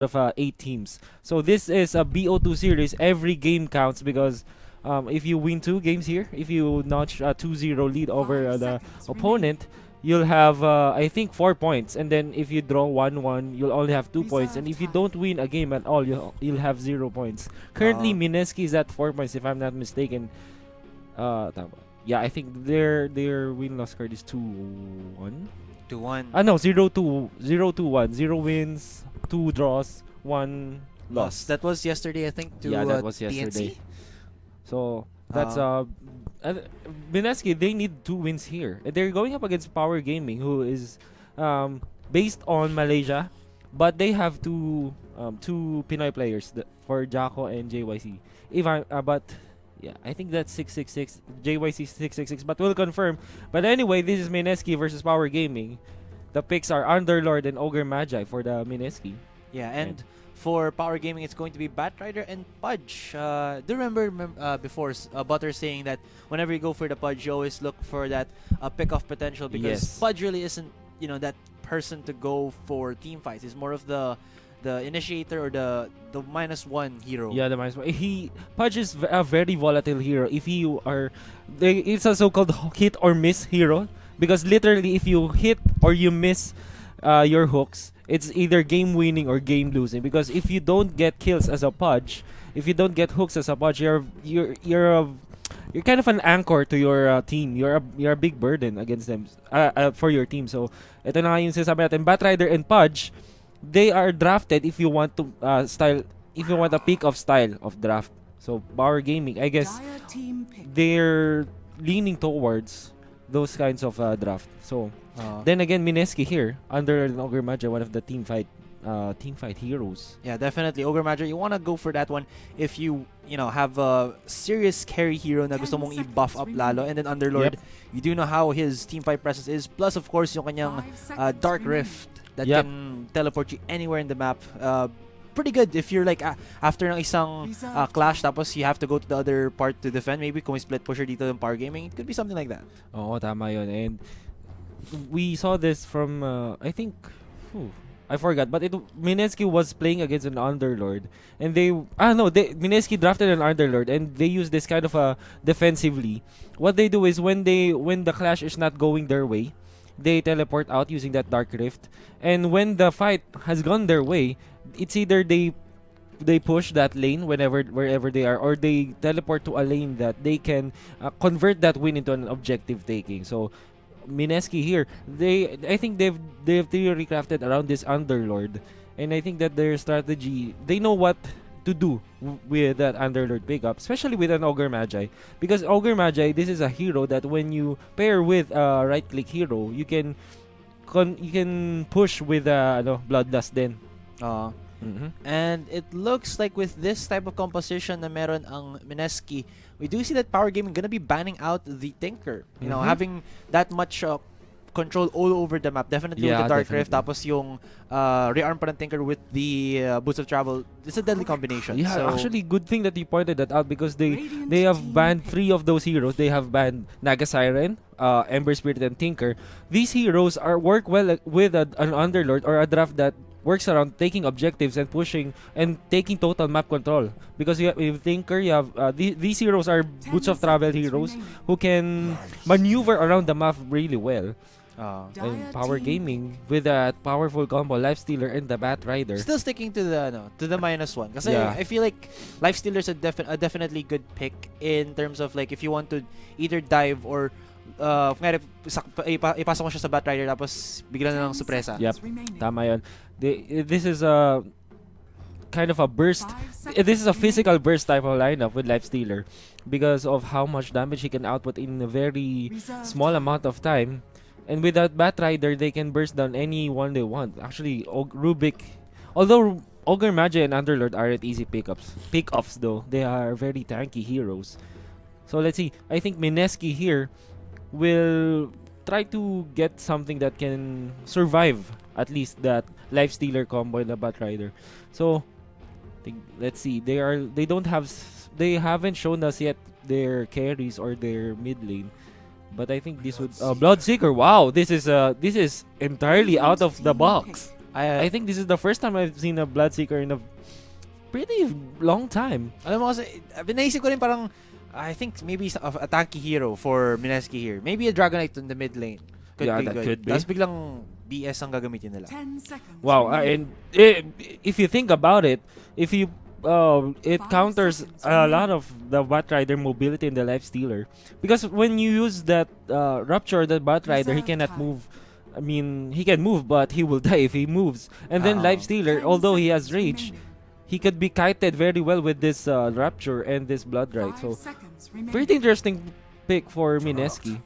of 8 teams. So this is a BO2 series. Every game counts because if you win 2 games here, if you notch a 2-0 lead over the opponent, you'll have I think 4 points. And then if you draw 1-1, you'll only have 2 points. And if you don't win a game at all, you'll have 0 points. Currently, Mineski is at 4 points if I'm not mistaken. Tama. Yeah, I think their win loss card is 2-1. 2-1. No, 0-2, 0-2-1. 0 wins, 2 draws, 1 loss. That was yesterday, I think, to Yeah, that was yesterday. TNC. So that's Mineski, they need 2 wins here. And they're going up against Power Gaming, who is based on Malaysia, but they have two Pinoy players for Jaco and JYC. If I but yeah, I think that's 666 JYC 666, but we'll confirm. But anyway, this is Mineski versus Power Gaming. The picks are Underlord and Ogre Magi for the Mineski. Yeah, and for Power Gaming, it's going to be Batrider and Pudge. Do you remember before Butter saying that whenever you go for the Pudge, you always look for that pick-off potential, because Yes. Pudge really isn't, that person to go for team fights. He's more of the initiator or the -1 hero. Yeah, the -1. Pudge is a very volatile hero. If you are, it's a so-called hit or miss hero, because literally if you hit or you miss your hooks, it's either game winning or game losing. Because if you don't get kills as a Pudge, if you don't get hooks as a Pudge, you're kind of an anchor to your team. You're a big burden against them for your team. So ito na nga yung sinasabi natin, Batrider and Pudge, they are drafted if you want to if you want a peak of style of draft. So Power Gaming, I guess they're leaning towards those kinds of draft. So then again, Mineski here under Ogre Magi, one of the team fight heroes. Yeah, definitely. Ogre Magi, you want to go for that one if you have a serious carry hero na gusto mong i-buff up lalo. And then Underlord, you do know how his team fight presence is. Plus, of course, yung kanyang Dark Rift that can teleport you anywhere in the map. Pretty good if you're like after ng isang clash, tapos you have to go to the other part to defend. Maybe kung may split pusher dito ng Power Gaming, it could be something like that. Oo, tama yun. And we saw this from I think I forgot, but Mineski was playing against an Underlord, and Mineski drafted an Underlord, and they use this kind of defensively. What they do is when the clash is not going their way, they teleport out using that Dark Rift, and when the fight has gone their way, it's either they push that lane wherever they are, or they teleport to a lane that they can convert that win into an objective taking. So Mineski here, I think they've theory crafted around this Underlord, and I think that their strategy, they know what to do with that Underlord pickup, especially with an Ogre Magi, because Ogre Magi, this is a hero that when you pair with a right click hero, you can push with Bloodlust then. And it looks like with this type of composition na meron ang Mineski, we do see that Power Gaming gonna be banning out the Tinker. Having that much control all over the map. Definitely with the Dark Rift, tapos yung rearm pa ng Tinker with the Boots of Travel. It's a deadly combination. Yeah, so, actually, good thing that you pointed that out, because they have banned 3 of those heroes. They have banned Naga Siren, Ember Spirit, and Tinker. These heroes work well with an Underlord or a draft that works around taking objectives and pushing and taking total map control. Because with Tinker, you have these heroes are Boots of Travel heroes who can maneuver around the map really well. And Power Gaming with that powerful combo, Lifestealer and the Batrider. Still sticking to the -1. Kasi I feel like Lifestealer is a definitely good pick in terms of like if you want to either dive or ipasok mo siya sa Batrider tapos bigla na lang supresa. Yep, tama yun. This is a kind of a burst. This is a physical burst type of lineup with Lifestealer because of how much damage he can output in a very small amount of time. And with that Batrider, they can burst down anyone they want. Actually, Rubik, although Ogre Magi and Underlord aren't easy pickups though, they are very tanky heroes. So let's see. I think Mineski here will try to get something that can survive at least that Lifestealer combo in the Batrider. So let's see. They haven't shown us yet their carries or their mid lane. But I think this would Bloodseeker. Wow, this is entirely out of the box. I think this is the first time I've seen a Bloodseeker in a pretty long time. Alam mo kasi, naisip ko rin parang, I think maybe a tanky hero for Mineski here. Maybe a Dragonite in the mid lane. Could be that good. could be. Tapos biglang BS ang gagamitin nila. Wow, and if you think about it, if you it counters a lot of the Batrider mobility in the Life Stealer, because when you use that Rupture, the Batrider, he cannot move. I mean, he can move, but he will die if he moves. And then Life Stealer, although he has Rage, he could be kited very well with this Rupture and this Blood Rite. So, pretty interesting pick for Mineski.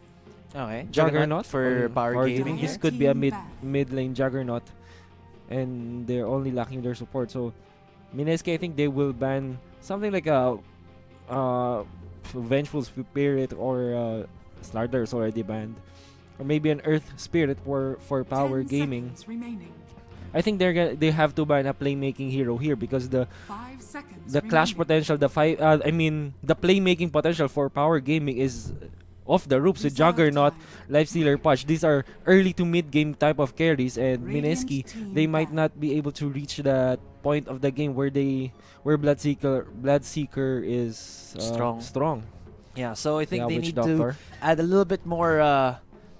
Okay. Juggernaut for power gaming. This could be a mid lane Juggernaut, and they're only lacking their support. So, Mineski, I think they will ban something like a Vengeful Spirit or Slardar is already banned, or maybe an Earth Spirit for power gaming. I think they have to ban a playmaking hero here because the clash potential, the playmaking potential for power gaming is off the ropes with Juggernaut, Lifestealer, Punch. These are early to mid game type of carries, and Mineski, they might not be able to reach that point of the game where Bloodseeker is strong. Yeah, so I think they Witch need Doctor. to add a little bit more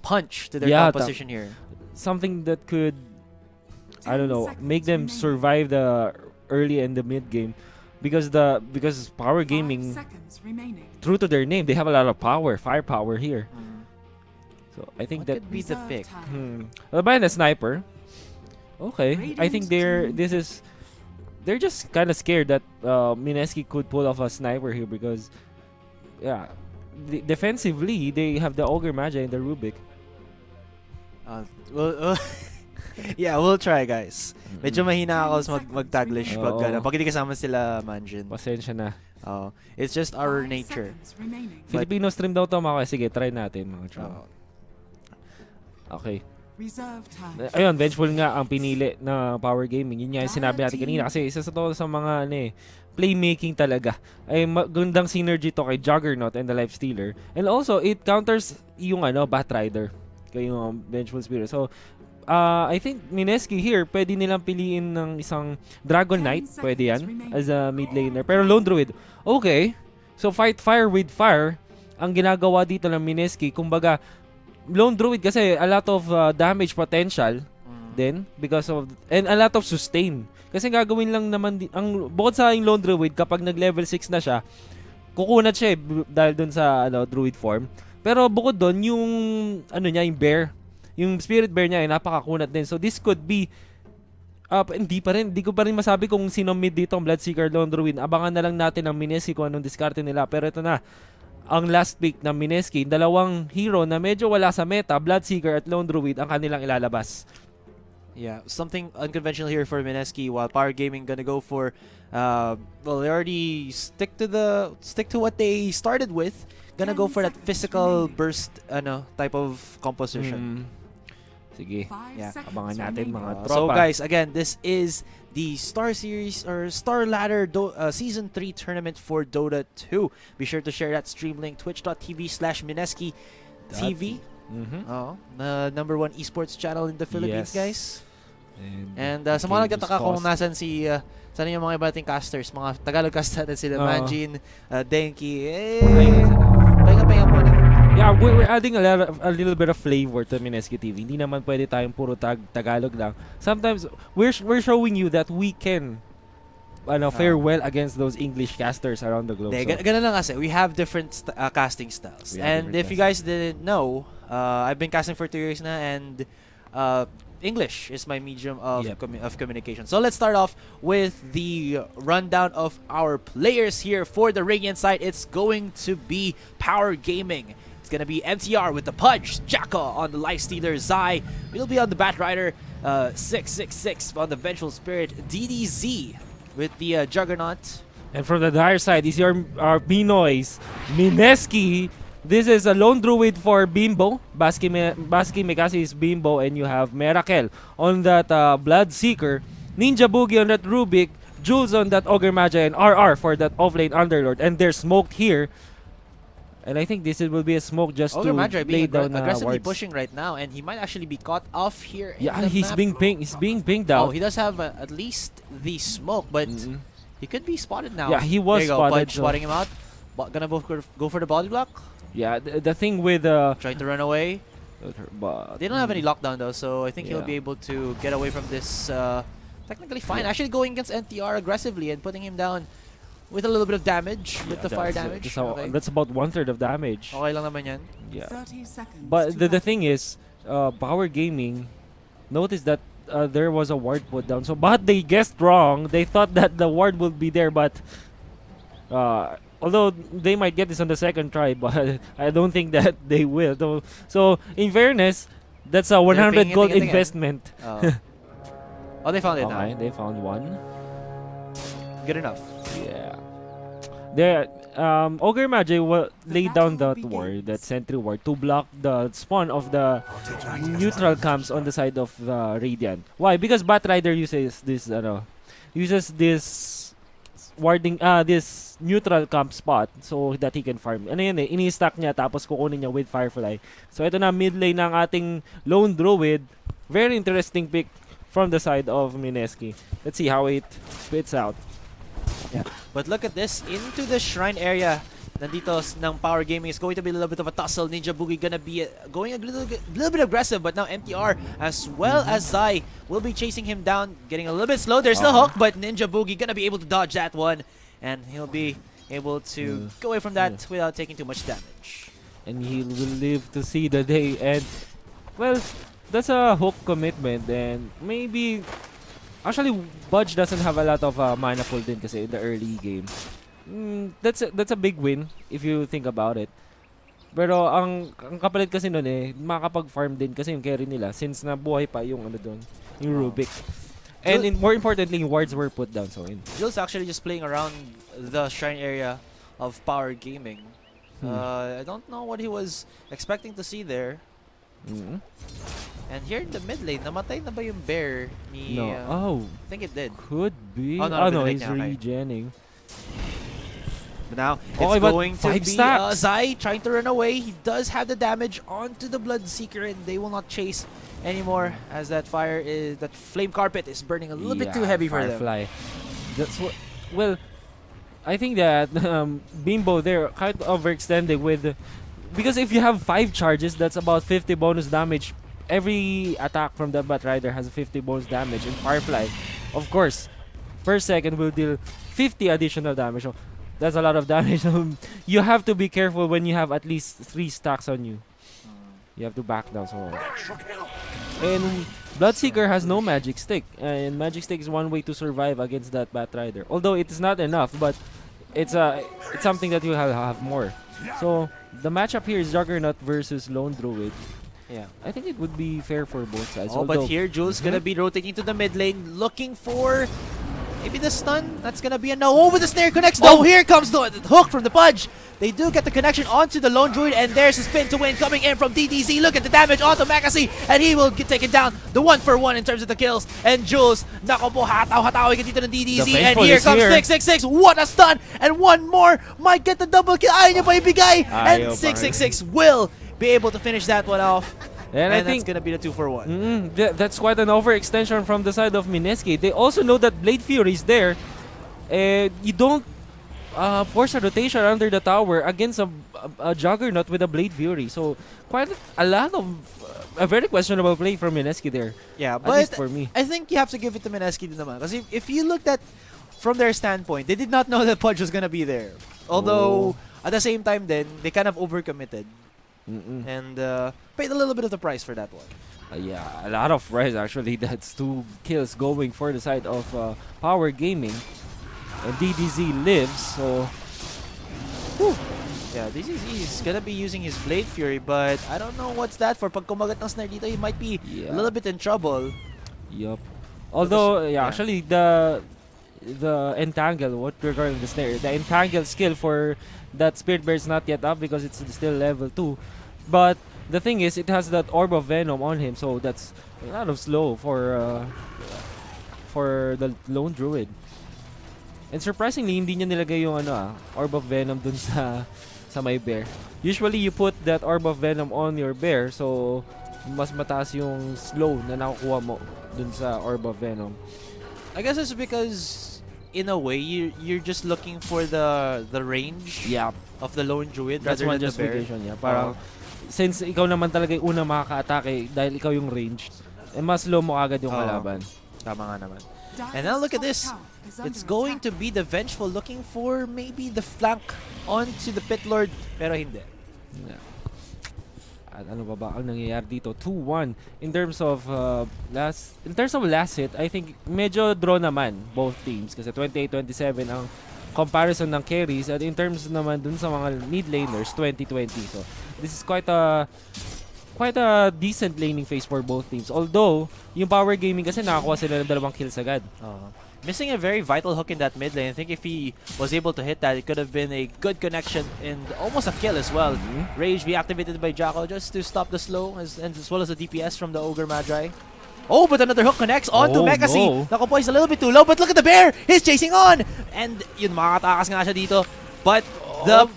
punch to their composition here. Something that could, I don't know, make them survive the early and the mid game, because power gaming, true to their name, they have a lot of firepower here. So I think What could be the pick? By the sniper. Okay, I think they're just kind of scared that Mineski could pull off a sniper here because, defensively they have the Ogre Magi and the Rubik. Yeah, we'll try, guys. Medyo mahina ako sa mag-taglish pag hindi kasama sila Manjin. Pasensya na. It's just our nature. Filipino stream daw to mga. Sige, try natin mga chum. Okay. Ayun, Vengeful nga ang pinili na power gaming. Yun nga yung sinabi natin kanina kasi isa sa mga playmaking talaga. Ay magandang synergy to kay Juggernaut and the Lifestealer. And also, it counters yung Batrider. Yung Vengeful Spirit. So, I think Mineski here, pwede nilang piliin ng isang Dragon Knight. Pwede yan as a mid laner. Pero Lone Druid, okay. So, fight fire with fire ang ginagawa dito ng Mineski. Kumbaga, Lone Druid kasi a lot of damage potential then because of, and a lot of sustain. Kasi gagawin lang naman ang bukod sa yung Lone Druid, kapag nag-level 6 na siya, kukunat siya dahil dun sa Druid form. Pero bukod doon, yung yung bear, yung spirit bear niya ay napakakunat din. So this could be hindi ko pa rin masabi kung sino mid dito ang Bloodseeker, Lone Druid. Abangan na lang natin ang Mineski kung anong diskarte nila. Pero ito na, ang last pick ng Mineski, dalawang hero na medyo wala sa meta, Bloodseeker at Lone Druid, ang kanilang ilalabas. Yeah, something unconventional here for Mineski, while Power Gaming gonna go for they already stick to what they started with. Gonna go for that physical burst type of composition. Sige. Yeah, abangan natin mga tropa. So guys, again, this is the Starseries or Star Ladder Season 3 tournament for Dota 2. Be sure to share that stream link, twitch.tv/Mineski TV. The number 1 esports channel in the Philippines, guys. And sa mga nagtataka kung nasan sana yung mga iba nating casters, mga Tagalog cast natin sila, Manjin, Denki, pahinga muna. Yeah, we're adding a little bit of flavor to Mineski TV. Hindi naman pwede tayong puro Tagalog lang. Sometimes we're showing you that we can fare well against those English casters around the globe. Ganun lang kasi. We have different casting styles. And if you guys didn't know, I've been casting for 2 years na, and English is my medium of communication. So let's start off with the rundown of our players here for the Radiant side. It's going to be Power Gaming. It's going to be MTR with the Pudge, Jacka on the Lifestealer, Zai will be on the Batrider, 666 on the Vengeful Spirit, DDZ with the Juggernaut. And from the Dire side is our Pinoys, Mineski. This is a Lone Druid for Bimbo. Baski Mikasi is Bimbo, and you have Merakel on that Bloodseeker, Ninja Boogie on that Rubik, Jules on that Ogre Magi, and RR for that offlane Underlord. And they're smoked here. And I think this will be a smoke just Ogre to Magi lay being down aggressively wards. pushing right now, and he might actually be caught off here. Yeah, in the he's map. being pinged. He's being pinged Oh, out. he does have at least the smoke, but he could be spotted now. Yeah, he was there you go, spotted. Pudge spotting him out. Gonna go for the body block. Yeah, the thing with Trying to run away. but They don't have any lockdown though, so I think he'll Yeah. be able to get away from this. Technically fine. Yeah. Actually going against NTR aggressively and putting him down with a little bit of damage, with the fire damage. Okay. That's about 1/3 of damage. Okay lang naman yan. Yeah. 30 seconds. But to the thing is, Power Gaming noticed that there was a ward put down. So, but they guessed wrong. They thought that the ward would be there, but although they might get this on the second try, but I don't think that they will. So, in fairness, that's a 100 gold pinging it again. investment. Oh, they found it Okay, now. they found one. Good enough. Yeah. There, Ogre Magi laid down that ward, that sentry ward, to block the spawn of the neutral camps on the side of the Radiant. Why? Because Batrider uses this, warding, this neutral camp spot so that he can farm. Ano yan eh, ini-stack niya tapos kukunin niya with Firefly. So ito na mid lane ng ating Lone Druid. Very interesting pick from the side of Mineski. Let's see how it spits out. Yeah. But look at this, into the shrine area. Nandito ng Power Gaming is going to be a little bit of a tussle. Ninja Boogie gonna be going a little bit aggressive, but now MTR as well as Zai will be chasing him down, getting a little bit slow. There's the hook, but Ninja Boogie gonna be able to dodge that one, and he'll be able to go away from that without taking too much damage. And he will live to see the day. And well, that's a hook commitment, and maybe actually Budge doesn't have a lot of mana pool din kasi in the early game. That's a big win if you think about it. Pero ang kapalit kasi nun eh, makakapag-farm din kasi yung carry nila since nabuhay pa yung ano doon, yung Rubik. And more importantly, wards were put down. So Jules actually just playing around the shrine area of Power Gaming. I don't know what he was expecting to see there. And here in the mid lane, namatay na ba yung bear ni... No. I think it did. Could be. Oh, no, he's niya, okay. regenning. But now, Okay, it's but going to 5 be stacks. Zai trying to run away. He does have the damage onto the Bloodseeker, and they will not chase anymore as that that flame carpet is burning a little bit too heavy for them. Firefly. That's what. Well, I think that Bimbo there kind of overextending with, because if you have 5 charges, that's about 50 bonus damage. Every attack from the Batrider has 50 bonus damage, and Firefly, of course, per second will deal 50 additional damage. So that's a lot of damage. You have to be careful when you have at least 3 stacks on you. You have to back down. So, and Bloodseeker has no magic stick, and magic stick is one way to survive against that Batrider. Although it is not enough, but it's something that you have more. So the matchup here is Juggernaut versus Lone Druid. Yeah. I think it would be fair for both sides. Oh, but here Jules gonna be rotating to the mid lane, looking for maybe the stun. That's gonna be a no. Oh, but the snare connects. No, here comes the hook from the Pudge. They do get the connection onto the Lone Druid, and there's a spin to win coming in from DDZ. Look at the damage onto Makasi, and he will get taken down. The 1-for-1 in terms of the kills. And Jules, nako po, hataw-hataw dito ng DDZ. And here comes 666. What a stun! And one more might get the double kill. Ayaw niya pa ibigay. And 666 will be able to finish that one off. And I that's think gonna be the 2-for-1. That's quite an overextension from the side of Mineski. They also know that Blade Fury is there. You don't force a rotation under the tower against a Juggernaut with a Blade Fury. So quite a lot of a very questionable play from Mineski there. Yeah, at but least for me. I think you have to give it to Mineski din naman. Because if you looked at from their standpoint, they did not know that Pudge was gonna be there. Although at the same time, then they kind of overcommitted. And paid a little bit of the price for that one. Yeah, a lot of price actually. That's 2 kills going for the side of Power Gaming. And DDZ lives, so... Yeah, DDZ is gonna be using his Blade Fury, but I don't know what's that for. Pag kumagat ng snare dito, he might be a little bit in trouble. Yup. Although, actually, the entangle, what we're calling the snare, the entangle skill for that Spirit Bear is not yet up because it's still level 2. But the thing is, it has that Orb of Venom on him, so that's a lot of slow for the Lone Druid. And surprisingly, hindi niya nilagay yung Orb of Venom dun sa sa may bear. Usually, you put that Orb of Venom on your bear, so mas mataas yung slow na nakukuha mo dun sa Orb of Venom. I guess it's because, in a way, you're just looking for the range of the lone druid That's rather one than the bear. justification niya. Parang, since ikaw naman talaga yung una makaka-atake dahil ikaw yung range, mas slow mo agad yung kalaban. Tama nga naman. And now look at this. It's going to be the Vengeful looking for maybe the flank onto the Pit Lord, pero hindi. Yeah. At ano ba ang nangyayari dito? 2-1 in terms of last hit. I think medyo draw naman both teams kasi 28-27 ang comparison ng carries, at in terms naman dun sa mga mid laners 20-20. So this is quite a decent laning phase for both teams. Although yung power gaming kasi nakakuha sila ng 2 kills agad. Missing a very vital hook in that mid lane. I think if he was able to hit that, it could have been a good connection and almost a kill as well. Rage be activated by Jacko just to stop the slow as well as the DPS from the Ogre Magi. Oh, but another hook connects onto Mineski. No. Naku po, he's a little bit too low, but look at the bear! He's chasing on! And yun, makakatakas nga siya dito. But the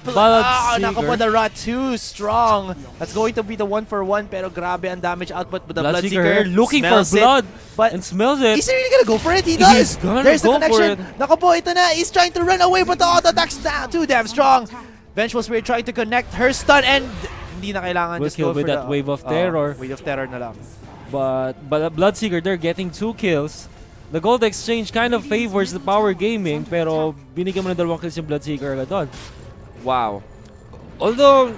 naku po, the Rot too strong. That's going to be the 1-for-1, pero grabe ang damage output. But the Bloodseeker looking for blood but and smells it. Is he really gonna go for it? He does! He's gonna There's the go connection. for it. Naku po, ito na. He's trying to run away, but the auto attack's too damn strong. Vengeful Spirit trying to connect her stun, and hindi na kailangan Will just kill go with for that wave of terror. Wave of terror na lang. But Bloodseeker, they're getting 2 kills. The gold exchange kind of favors the power gaming, pero binigyan mo ng 2 kills yung Bloodseeker agad doon. Wow. Although,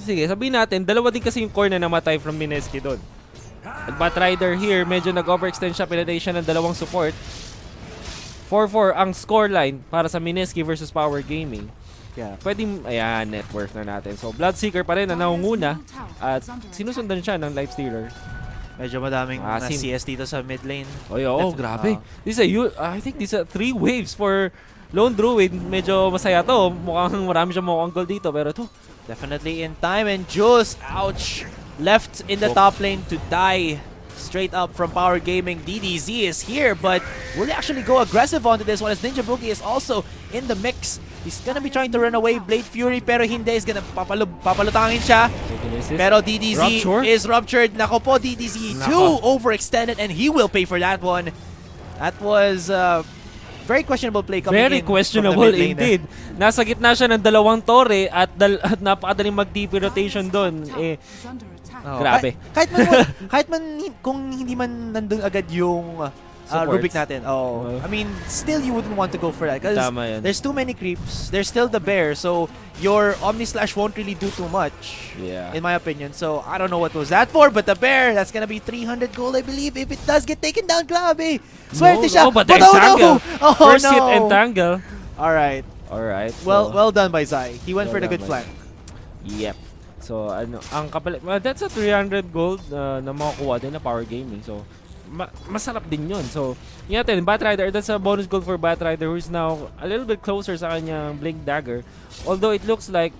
sige, sabihin natin, 2 din kasi yung core na namatay from Mineski doon. At Batrider here, medyo nag-overextend siya, pinatay siya ng 2 support. 4-4 ang scoreline para sa Mineski versus power gaming. Yeah. Pwedeng, ayan, net worth na natin. So, Bloodseeker pa rin na nangunguna at sinusundan siya ng Lifestealer. Medyo madaming CS dito sa mid lane. Grabe. I think these are 3 waves for Lone Druid. Medyo masaya to. Mukhang marami siyang mukhang gold dito. Pero to, definitely in time. And Jules, ouch, left in the top lane to die. Straight up from Power Gaming. DDZ is here, but will he actually go aggressive onto this one as Ninja Boogie is also in the mix. He's gonna be trying to run away Blade Fury, pero hindi. He's gonna papalutangin siya. Pero DDZ is ruptured. Nako po, DDZ too overextended, and he will pay for that one. That was very questionable play coming very in. Very questionable indeed. Nasa gitna siya ng 2 torre at napakadaling mag-TP rotation doon. Grabe. Kahit man kung hindi man nandun agad yung Rubik natin. I mean, still you wouldn't want to go for that because there's too many creeps. There's still the bear, so your Omni Slash won't really do too much, in my opinion. So I don't know what was that for, but the bear, that's gonna be 300 gold, I believe, if it does get taken down. Grabe. Swerte siya. But the entangle. First hit entangle. Alright. So, well done by Zai. He went for the good flank. Yep. So, ang kapalit, that's a 300 gold na makukuha din na power gaming. So, masarap din yun. So, yun natin, Batrider, that's a bonus gold for Batrider, who is now a little bit closer sa kanyang Blink Dagger. Although it looks like,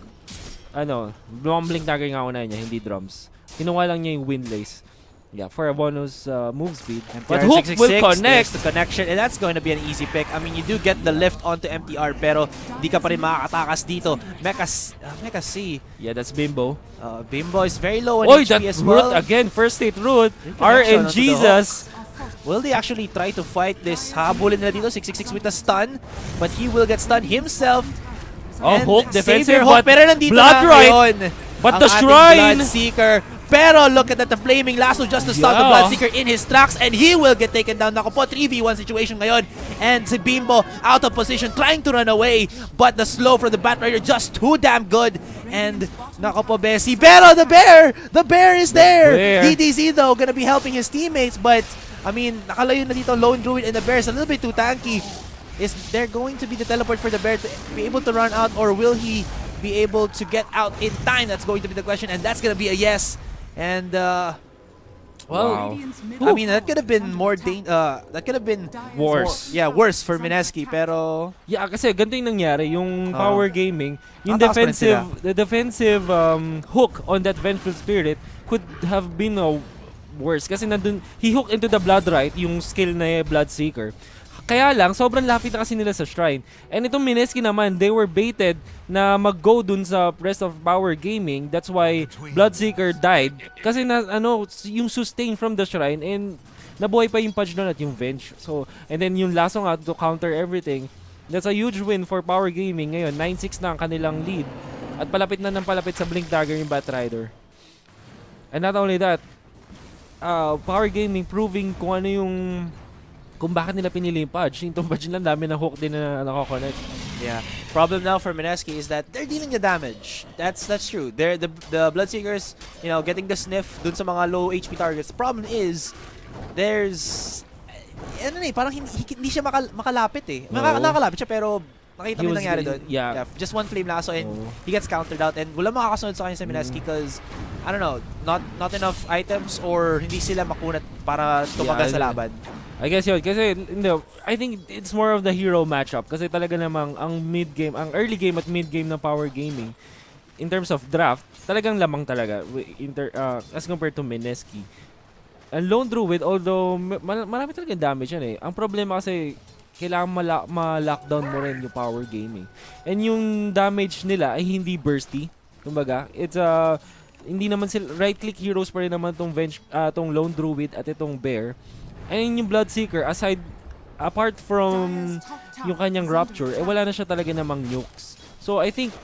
Blink Dagger nga una niya, hindi drums. Kinuha lang niya yung Windlace. Yeah, for a bonus move speed. But Hook will connect. The connection, and that's going to be an easy pick. I mean, you do get the lift onto MTR, pero di ka pa rin makakatakas dito. Mecha C. Yeah, that's Bimbo. Bimbo is very low on HP as well. Root again, first hit root. RNGesus. Will they actually try to fight this? Habulin nila dito, 666 with a stun. But he will get stunned himself. Hook, defensive, Hook, pero nandito Blood na Right. ngayon. But the ang Shrine. Bloodseeker. Pero look at that, the Flaming Lasso just to stop the Bloodseeker in his tracks, and he will get taken down. Naku po, 3v1 situation ngayon. And si Bimbo out of position, trying to run away. But the slow from the Batrider just too damn good. And naku po, Bessie. Pero the bear is there. DDZ though, gonna be helping his teammates. But, I mean, nakalayo na dito Lone Druid, and the bear is a little bit too tanky. Is there going to be the teleport for the bear to be able to run out, or will he be able to get out in time? That's going to be the question, and that's gonna be a yes. And Wow. I mean, that could have been more that could have been worse. Worse for Mineski, pero kasi ganito yung nangyari, yung power gaming, yung Mataas the defensive hook on that Vengeful Spirit could have been worse kasi nandun, he hooked into the Blood Right, yung skill na Bloodseeker. Kaya lang, sobrang lapit na kasi nila sa shrine. And itong Mineski naman, they were baited na mag-go dun sa rest of Power Gaming. That's why Bloodseeker died. Kasi yung sustain from the shrine and nabuhay pa yung Pudge doon at yung Venge. So, and then yung Lasso nga to counter everything. That's a huge win for Power Gaming. Ngayon, 9-6 na ang kanilang lead. At palapit na ng palapit sa Blink Dagger yung Batrider. And not only that, Power Gaming proving kung bakit nila pinili yung Pudge. Yung Pudge lang dami na hook din na nakakonect. Yeah. Problem now for Mineski is that they're dealing the damage. That's true. They're the Bloodseekers, getting the sniff dun sa mga low HP targets. The problem is there's parang hindi siya makalapit eh. Nakakalapit siya pero nakita mo yung nangyari doon. Yeah. Just one flame lasso and he gets countered out and wala makakasunod sa kanya sa Mineski because I don't know, not enough items or hindi sila makunat para tumagal sa laban. I guess yun. Kasi, I think it's more of the hero matchup. Kasi talaga namang ang early game at mid game ng Power Gaming, in terms of draft, talagang lamang talaga as compared to Mineski. Ang Lone Druid, although marami talagang damage yan eh. Ang problema kasi, kailangan ma-lockdown mo rin yung Power Gaming. And yung damage nila ay hindi bursty. Kumbaga, it's hindi naman sila, right-click heroes pa rin naman tong Lone Druid at itong Bear. And yung Bloodseeker, apart from yung kanyang Rapture, wala na siya talaga namang nukes. So, I think,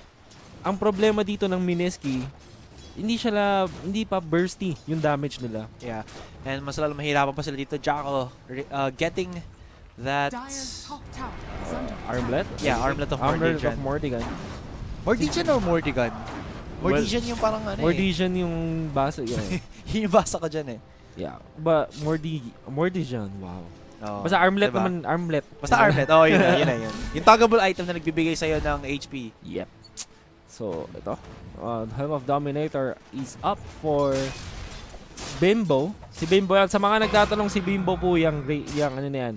ang problema dito ng Mineski, hindi pa bursty yung damage nila. Yeah. And mas lalo mahirapan pa sila dito, Jacko, getting that Armlet? Yeah, Armlet of Mortigan. Mortigan or Mortigan? Mortigan yung parang Mortigan yung basa. Yeah. Yun yung basa ko dyan eh. Yeah, but Mortigan, wow. Oh, basta Armlet diba? naman, Armlet. Basta Armlet, yun na. Yung toggable item na nagbibigay sa'yo ng HP. Yep. So, ito. Helm of Dominator is up for Bimbo. Si Bimbo yan. Sa mga nagtatanong, si Bimbo po yung ano na yan.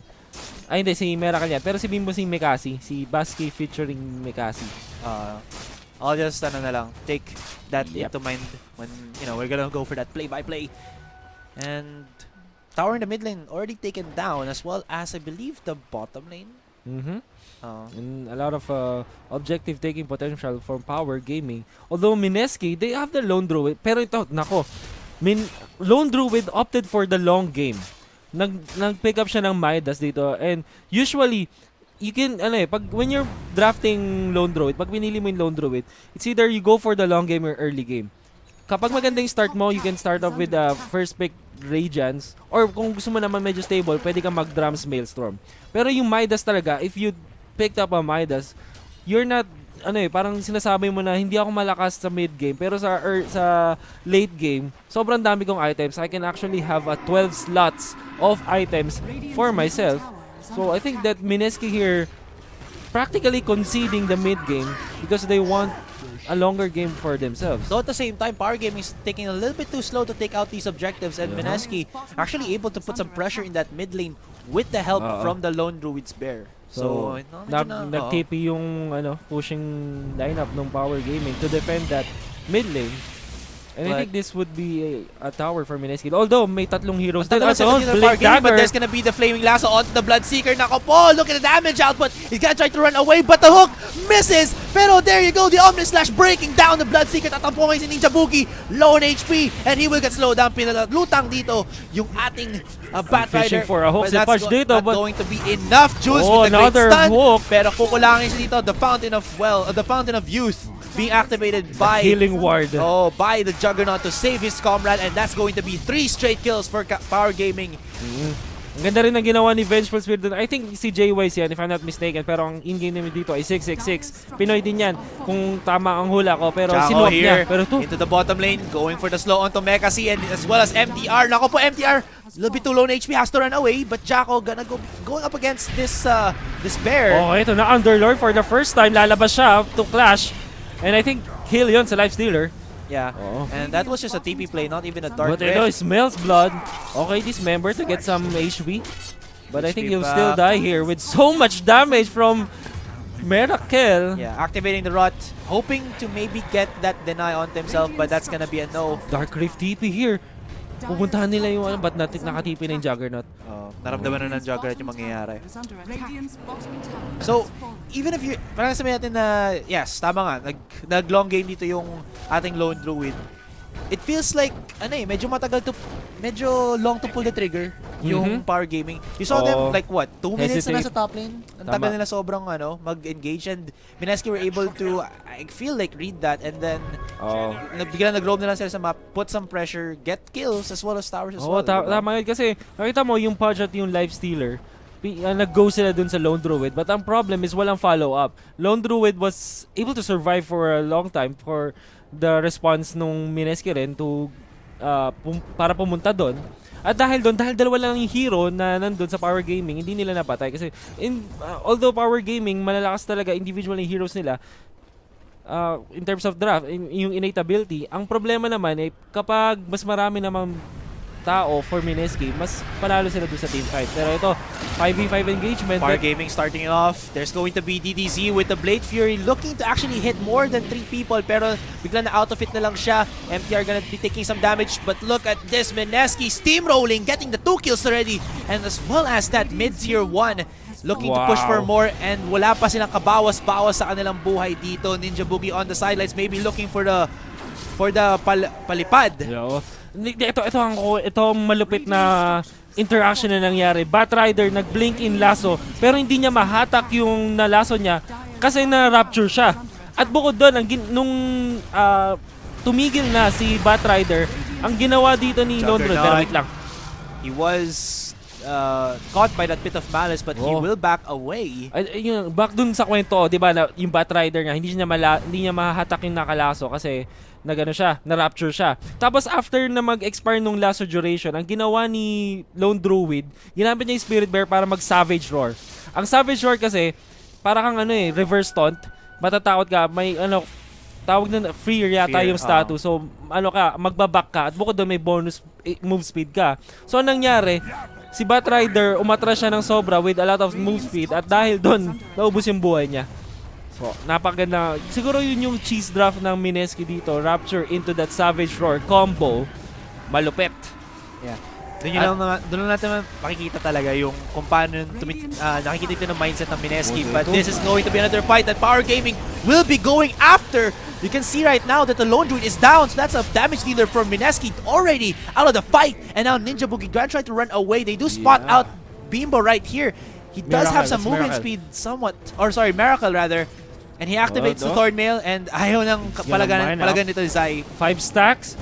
Ay, hindi, si Miracle yan. Pero si Bimbo si Mekasi. Si Basque featuring Mekasi. I'll just, take that into mind when, we're gonna go for that play-by-play. And tower in the mid lane already taken down, as well as I believe the bottom lane. And a lot of objective taking potential from Power Gaming. Although Mineski, they have the Lone Druid. Pero ito, Lone Druid opted for the long game. Nag-pick up siya ng Midas dito. And usually, you can, when you're drafting Lone Druid, pag pinili mo yung Lone Druid, it's either you go for the long game or early game. Kapag magandang start mo, you can start off with first pick Radiance. Or kung gusto mo naman medyo stable, pwede kang mag-Drums Maelstrom. Pero yung Midas talaga, if you picked up a Midas, you're not, parang sinasabi mo na hindi ako malakas sa mid game. Pero sa late game, sobrang dami kong items. I can actually have 12 slots of items for myself. So I think that Mineski here practically conceding the mid game because they want a longer game for themselves. So at the same time, Power Gaming is taking a little bit too slow to take out these objectives, and Mineski actually able to put some pressure in that mid lane with the help from the Lone Druid's Bear. So nag-TP yung pushing lineup ng Power Gaming to defend that mid lane. And I think this would be a tower for Mineski. Although may tatlong heroes din. Blink Dagger. But there's gonna be the Flaming Lasso onto the Bloodseeker. Nako po, look at the damage output. He's gonna try to run away, but the hook misses. Pero there you go, the Omni Slash breaking down the Bloodseeker. Tatampungan si Ninja Boogie, low on HP, and he will get slowed down. Pinalutang dito yung ating Batrider. For a hook si Pudge dito, but going to be enough juice with the great stun. Hook. Pero kukulangin siya dito, the Fountain of Youth being activated by Healing Ward. By the Juggernaut to save his comrade, and that's going to be 3 straight kills for Power Gaming. Ang ganda rin ang ginawa ni Vengeful Spirit doon. I think si J-Wise yan, if I'm not mistaken. Pero ang in-game namin dito ay 666. Pinoy din yan, kung tama ang hula ko. Pero sinuwag niya. Pero into the bottom lane, going for the slow onto Mekasi, and as well as MTR. Nako po, MTR, a little bit too low on HP, has to run away. But Jacko going up against this Bear. Ito na, Underlord for the first time. Lalabas siya to clash. And I think kill yun sa Lifestealer. Yeah, and that was just a TP play, not even a Dark Rift. But smells blood. Okay, dismember to get some HP. But I think he'll still die here with so much damage from Miracle. Yeah, activating the Rot, hoping to maybe get that deny onto himself, but that's gonna be a no. Dark Rift TP here. pupuntahan nila yung ano, ba't nakatipin na yung Juggernaut. Naramdaman na ng Juggernaut yung mangyayari. So, even if you, parang sabihin natin na, yes, tama nga, nag-long game dito yung ating Lone Druid. It feels like, medyo long to pull the trigger yung power gaming. You saw them like what, 2 minutes na nasa top lane? Ang tagal nila sobrang mag-engage, and Mineski were able to, I feel like, read that, and then biglang nag-roam na lang sila sa map, put some pressure, get kills as well as towers as well. Tama yun kasi nakita mo yung Pudge at yung Lifestealer, nag-go sila dun sa Lone Druid, but ang problem is walang follow-up. Lone Druid was able to survive for a long time for the response nung Mineski rin to para pumunta doon. At dahil dalawa lang yung hero na nandun sa power gaming, hindi nila napatay kasi although power gaming malalakas talaga individual yung heroes nila in terms of draft, yung innate ability, ang problema naman ay kapag mas marami namang tao for Mineski, mas panalo sila doon sa team fight. Pero ito, 5v5 engagement. Power Gaming starting it off. There's going to be DDZ with the Blade Fury looking to actually hit more than 3 people, pero bigla na out of it na lang siya. MTR gonna be taking some damage, but look at this, Mineski steamrolling, getting the 2 kills already, and as well as that mid-tier 1 looking to push for more, and wala pa silang kabawas-bawas sa kanilang buhay dito. Ninja Boogie on the sidelines, maybe looking for the palipad. Ito ang malupit na interaction na nangyari. Batrider nag-blink in lasso, pero hindi niya mahatak yung nalaso niya kasi na-rapture siya. At bukod doon, nung tumigil na si Batrider, ang ginawa dito ni Lone Druid, pero wait lang. He was caught by that bit of malice, but he will back away. Back dun sa kwento, di ba, yung Batrider nga, hindi niya mahahatak yung nakalaso kasi na-rapture siya. Tapos after na mag-expire nung lasso duration, ang ginawa ni Lone Druid, ginamit niya yung Spirit Bear para mag-Savage Roar. Ang Savage Roar kasi, para kang reverse taunt, matatakot ka, may tawag na free yata yung status. So, magbaback ka, at bukod doon may bonus move speed ka. So, anong nangyari, si Batrider, umatras siya ng sobra with a lot of move speed, at dahil doon, naubos yung buhay niya. So, napakaganda. Siguro yun yung cheese draft ng Mineski dito. Rapture into that Savage Roar combo. Malupit. Yeah. Doon lang natin makikita talaga yung kung paano nakikita ito ng mindset ng Mineski. But this is going to be another fight that Power Gaming will be going after. You can see right now that the Lone Druid is down. So that's a damage dealer from Mineski already out of the fight. And now Ninja Boogie Grand trying to run away. They do spot out Bimbo right here. He does have some movement speed somewhat. Or sorry, Miracle rather. And he activates the Thornmail, and ayaw ng palagan nito Zai. 5 stacks.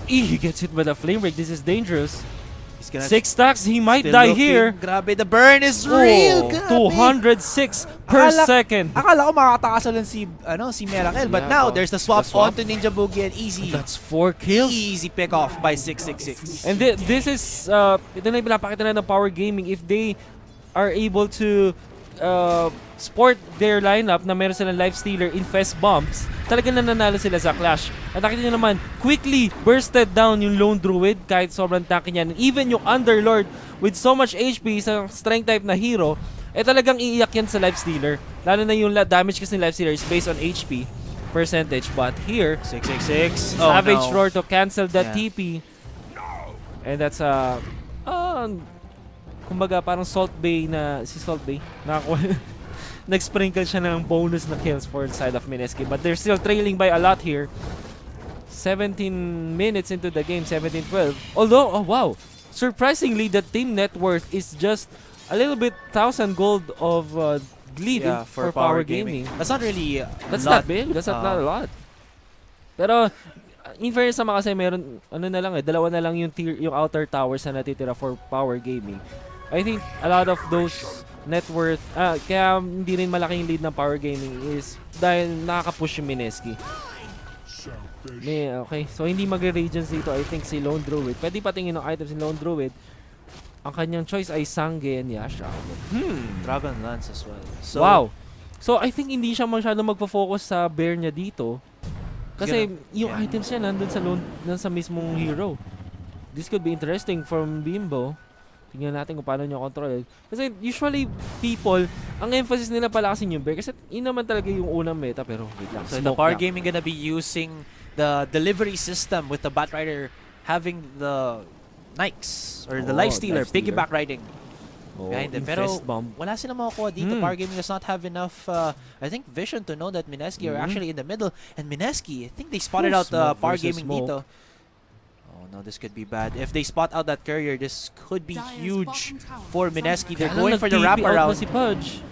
He gets hit by the Flame Break. This is dangerous. 6 stacks. He might die here. Grabe, the burn is real. 206 per second. Akala ko makakatakasan lang si Miracle. But now, there's the swap onto Ninja Boogie, and easy. That's 4 kills. Easy pick off by 666. And this is, ito na yung pinapakita na ng Power Gaming. If they are able to sport their lineup na meron silang Lifestealer, Infest Bombs, talagang nananalo sila sa Clash. At nakita nyo naman, quickly bursted down yung Lone Druid kahit sobrang tanky niya. And even yung Underlord with so much HP sa strength type na hero, talagang iiyak yan sa Lifestealer. Lalo na yung damage kasi ng Lifestealer is based on HP percentage. But here, 666. Savage Roar to cancel that TP. And that's kumbaga parang Salt Bay si Salt Bay nag-sprinkle siya ng bonus na kills for the side of Mineski, but they're still trailing by a lot here. 17 minutes into the game, 17-12. Although, surprisingly, the team net worth is just a little bit 1,000 gold of lead for Power Gaming. That's not really That's not big. That's not a lot. Pero in fairness naman kasi meron dalawa na lang yung outer towers na natitira for Power Gaming. I think a lot of those net worth, kaya hindi rin malaking lead ng Power Gaming is dahil nakaka-push yung Mineski. Okay, so hindi magre-Radiance dito. I think si Lone Druid, pwede patingin ng items si Lone Druid. Ang kanyang choice ay Sange and Yasha. Dragon Lance as well. So I think hindi siya masyado magpo-focus sa bear niya dito. Kasi yung items niya nandun sa mismong hero. This could be interesting from Bimbo. Tingnan natin kung paano niya control. Kasi usually people, ang emphasis nila palakasin yung bear. Kasi yun naman talaga yung unang meta. Pero wait lang. So the Power Gaming gonna be using the delivery system with the Batrider having the Nikes, or the Life Stealer, piggyback riding behind them. Pero bomb. wala silang makukuha dito. Power Gaming does not have enough, I think, vision to know that Mineski are actually in the middle. And Mineski, I think they spotted out Power Gaming dito. Oh no, this could be bad. If they spot out that courier, this could be huge for Mineski. They're going for the wraparound. Si Pudge.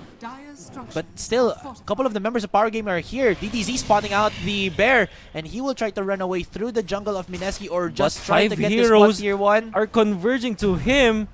But still, a couple of the members of Power Gaming are here. DDZ spotting out the bear, and he will try to run away through the jungle of Mineski, or just try to get this spot tier 1. Are converging to him.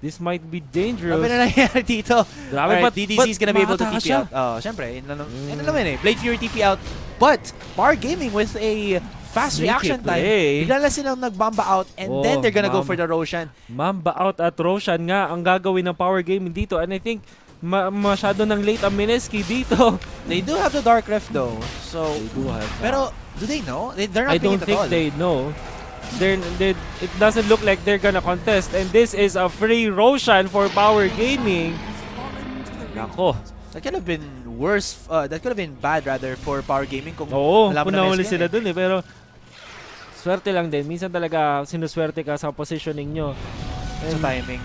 This might be dangerous. Grabe na nangyari dito. Grabe, but DDZ is gonna be able to TP out. Oh, syempre, ano naman eh, Blade Fury TP out. But Power Gaming with a fast reaction time. Bigla na silang nagbamba out, and then they're gonna go for the Roshan. Mamba out at Roshan nga ang gagawin ng Power Gaming dito, and I think masyado nang late ang Mineski dito. They do have the Dark Rift though, so they do have that. Pero do they know? They're not I don't think they know. It doesn't look like they're gonna contest, and this is a free Roshan for Power Gaming. Nako. That could have been worse. That could have been bad rather for Power Gaming kung kung nahuli sila dun eh. Pero swerte lang din. Minsan talaga sinuswerte ka sa positioning nyo. Sa timing.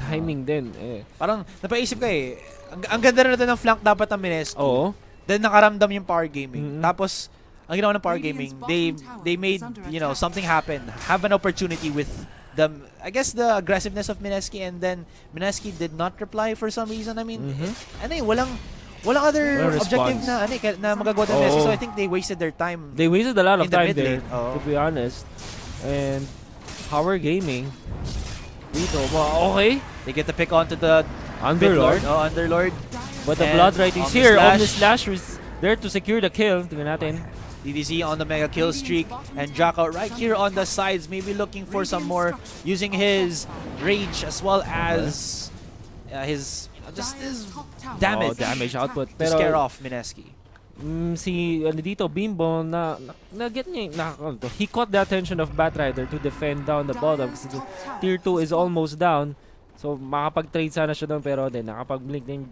Timing din eh. Parang napaisip ka eh. Ang ganda na ng flank dapat ng Mineski. Oo. Then nakaramdam yung Power Gaming. Tapos ang ginawa ng Power Gaming, they made, you know, something happen. Have an opportunity with the, I guess, the aggressiveness of Mineski, and then Mineski did not reply for some reason. I mean, walang other objective na magagawa ng Mineski. So I think they wasted their time. They wasted a lot of time there, to be honest. And Power Gaming dito, okay. They get to pick onto the Underlord. Underlord. But the Blood Right is here. Omnislash is there to secure the kill. Tingnan natin. DDZ on the mega kill streak, and Jacko right here on the sides, maybe looking for some more, using his rage as well as his damage output to scare off Mineski. Si dito Bimbo get niya he caught the attention of Batrider to defend down the bottom kasi tier 2 is almost down, so makapag-trade sana siya doon, pero then nakapag-blink din,